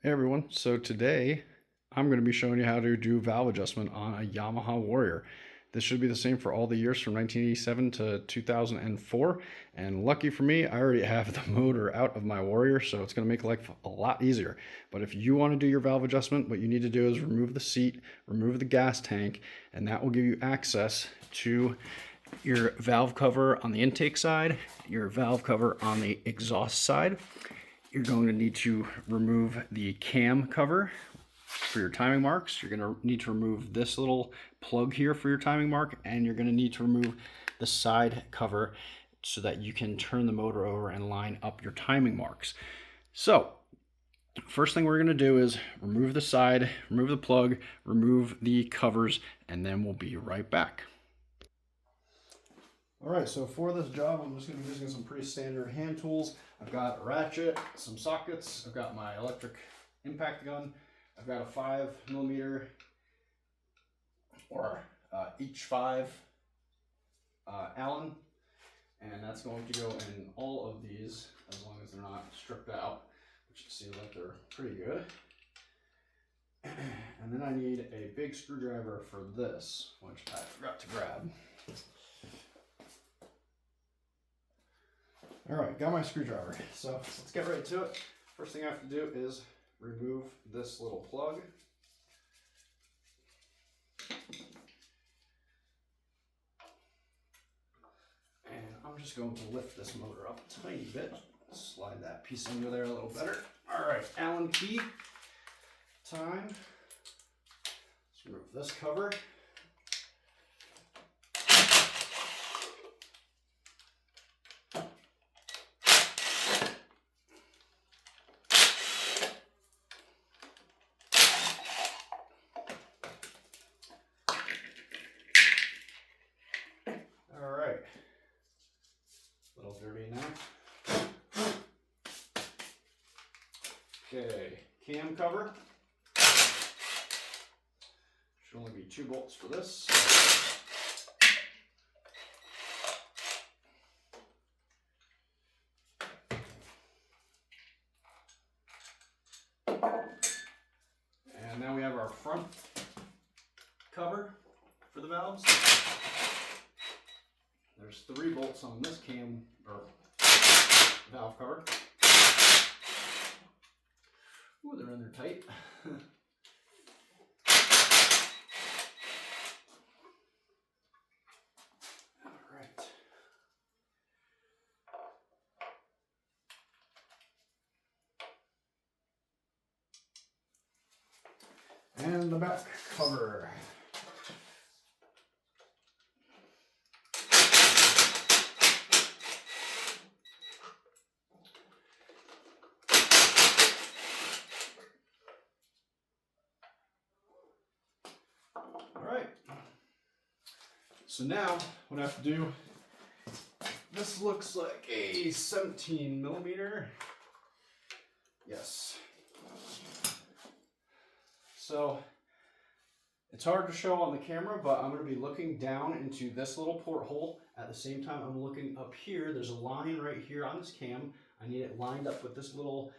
Hey everyone, so today I'm going to be showing you how to do valve adjustment on a Yamaha Warrior. This should be the same for all the years from 1987 to 2004, and lucky for me, I already have the motor out of my Warrior, so it's going to make life a lot easier. But if you want to do your valve adjustment, what you need to do is remove the seat, remove the gas tank, and that will give you access to your valve cover on the intake side, your valve cover on the exhaust side. You're going to need to remove the cam cover for your timing marks. You're going to need to remove this little plug here for your timing mark, and you're going to need to remove the side cover so that you can turn the motor over and line up your timing marks. So first thing we're going to do is remove the side, remove the plug, remove the covers, and then we'll be right back. All right, so for this job, I'm just going to be using some pretty standard hand tools. I've got a ratchet, some sockets, I've got my electric impact gun, I've got a 5mm or H5 Allen, and that's going to go in all of these as long as they're not stripped out, which it seems like they're pretty good. And then I need a big screwdriver for this, which I forgot to grab. All right, got my screwdriver. So let's get right to it. First thing I have to do is remove this little plug. And I'm just going to lift this motor up a tiny bit. Slide that piece under there a little better. All right, Allen key time. Let's remove this cover. Dirty now. Okay, cam cover. Should only be 2 bolts for this. And now we have our front cover for the valves. There's 3 bolts on this cam or valve cover. Ooh, they're in there tight. All right. And the back cover. Alright, so now what I have to do, this looks like a 17mm. Yes. So it's hard to show on the camera, but I'm going to be looking down into this little porthole. At the same time, I'm looking up here. There's a line right here on this cam. I need it lined up with this little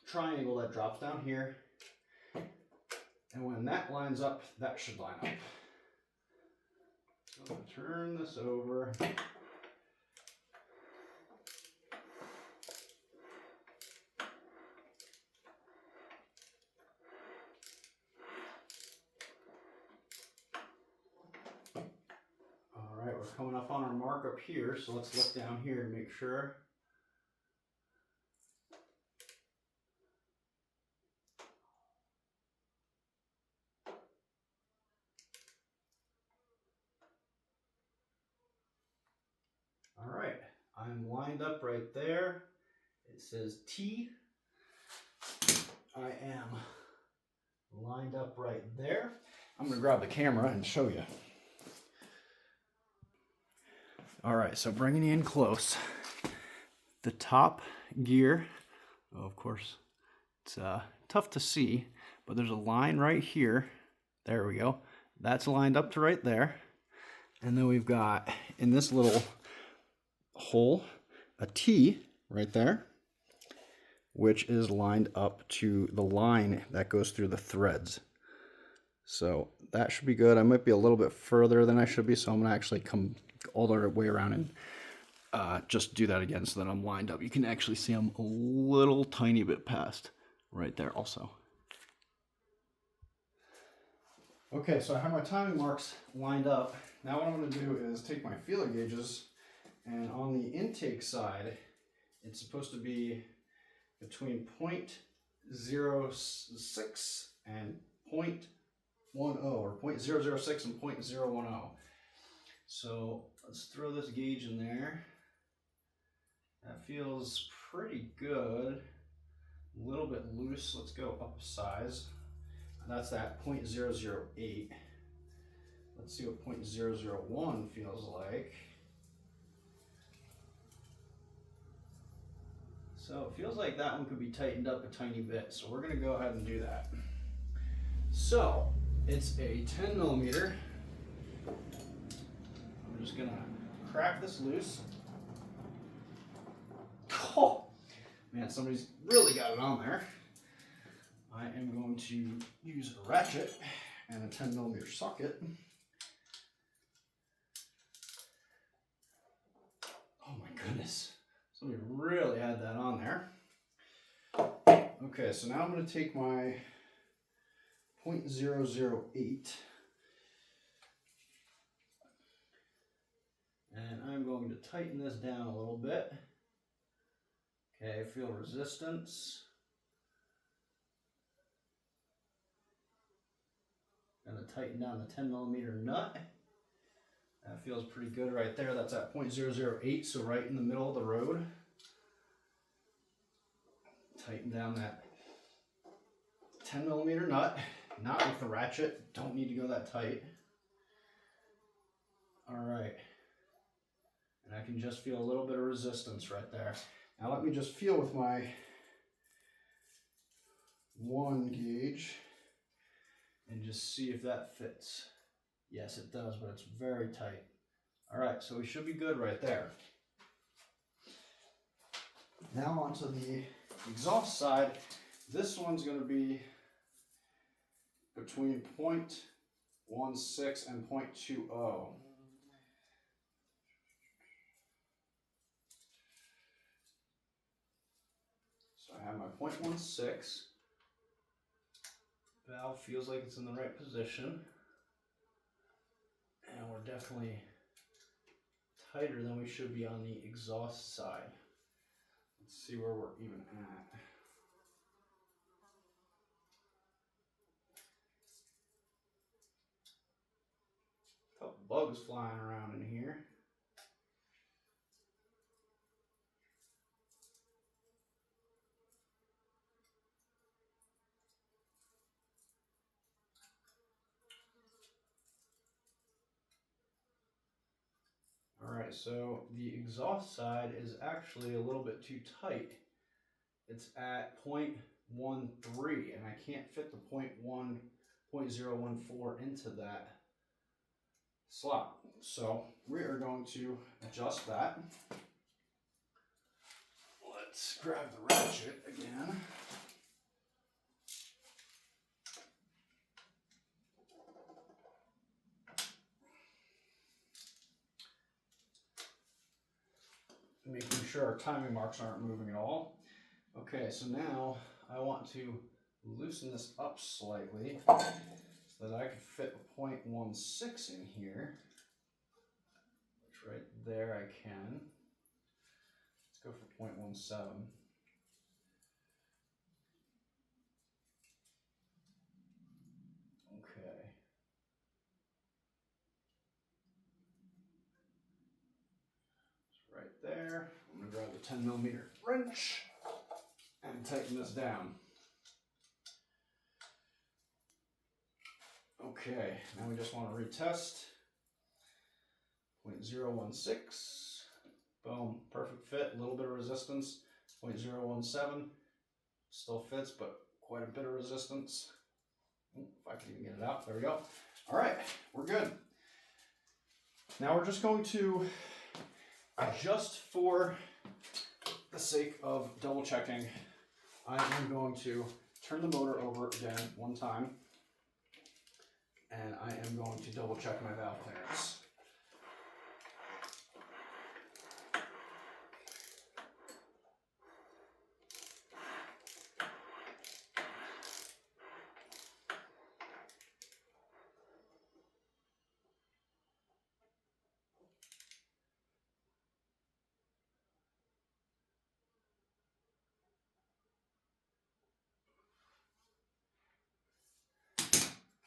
triangle that drops down here. And when that lines up, that should line up. So I'm going to turn this over. All right, we're coming up on our mark up here, so let's look down here and make sure. All right, I'm lined up right there. It says T. I am lined up right there. I'm going to grab the camera and show you. All right, so bringing you in close. The top gear, of course, it's tough to see, but there's a line right here. There we go. That's lined up to right there. And then we've got, in this little hole, a T right there. which is lined up to the line that goes through the threads. So that should be good. I might be a little bit further than I should be, so I'm gonna actually come all the way around and just do that again so that I'm lined up. You can actually see I'm a little tiny bit past right there also. Okay, so I have my timing marks lined up. Now what I'm going to do is take my feeler gauges, and on the intake side, it's supposed to be between 0.06 and 0.10, or 0.006 and 0.010. So let's throw this gauge in there. That feels pretty good. A little bit loose. Let's go up a size. That's that 0.008. Let's see what 0.001 feels like. So it feels like that one could be tightened up a tiny bit. So we're gonna go ahead and do that. So it's a 10 millimeter. I'm just gonna crack this loose. Oh, man, somebody's really got it on there. I am going to use a ratchet and a 10 millimeter socket. Oh my goodness, somebody really had that on there. Okay, so now I'm going to take my 0.008 and I'm going to tighten this down a little bit. Okay, feel resistance. Going to tighten down the 10 millimeter nut. That feels pretty good right there. That's at 0.008, so right in the middle of the road. Tighten down that 10 millimeter nut, not with the ratchet. Don't need to go that tight. All right. And I can just feel a little bit of resistance right there. Now let me just feel with my 1 gauge and just see if that fits. Yes, it does, but it's very tight. All right, so we should be good right there. Now onto the exhaust side. This one's going to be between 0.16 and 0.20. So I have my 0.16. Valve feels like it's in the right position. And we're definitely tighter than we should be on the exhaust side. Let's see where we're even at. A couple bugs flying around in here. Alright, so the exhaust side is actually a little bit too tight. It's at 0.13 and I can't fit the 0.014 into that slot. So we are going to adjust that. Let's grab the ratchet again. Making sure our timing marks aren't moving at all. Okay, so now I want to loosen this up slightly so that I can fit a 0.16 in here, which right there I can. Let's go for 0.17. Okay. It's right there. I'm going to grab the 10 millimeter wrench and tighten this down. Okay, now we just want to retest. 0.016. Boom, perfect fit, a little bit of resistance. 0.017, still fits, but quite a bit of resistance. If I can even get it out, there we go. All right, we're good. Now we're just going to adjust for the sake of double checking I am going to turn the motor over again one time, and I am going to double check my valve clearance.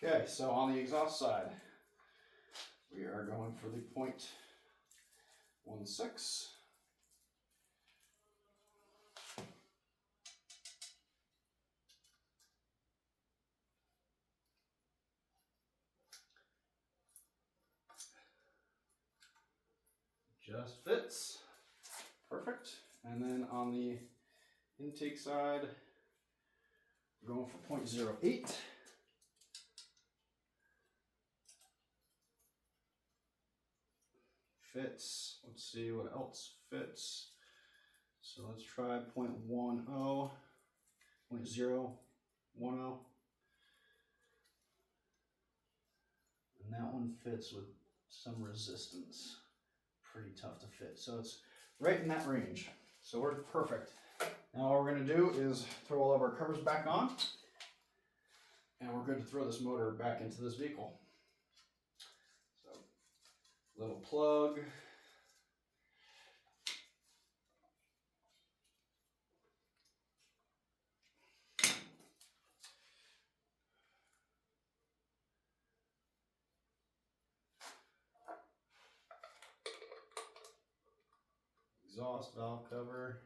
Okay, so on the exhaust side, we are going for the 0.16. Just fits. Perfect. And then on the intake side, we're going for 0.08. Fits. Let's see what else fits. So let's try 0.10, 0.010. And that one fits with some resistance. Pretty tough to fit. So it's right in that range. So we're perfect. Now what we're going to do is throw all of our covers back on, and we're good to throw this motor back into this vehicle. So little plug. Exhaust valve cover.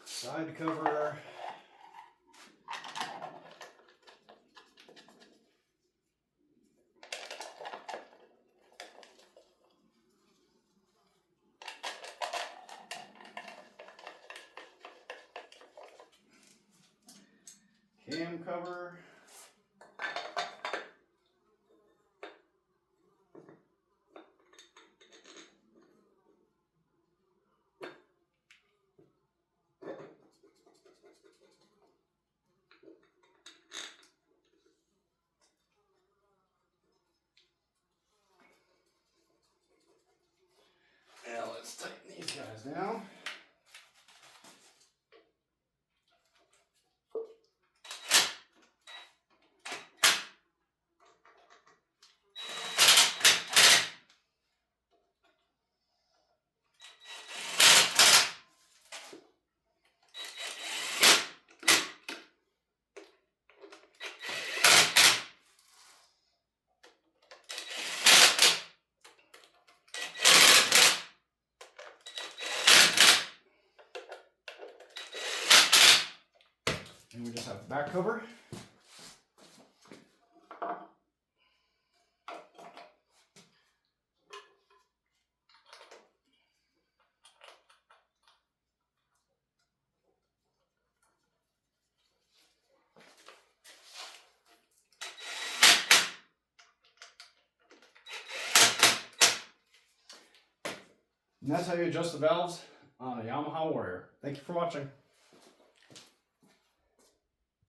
Side cover. Cam cover. Now let's tighten these guys down. And we just have back cover. And that's how you adjust the valves on a Yamaha Warrior. Thank you for watching.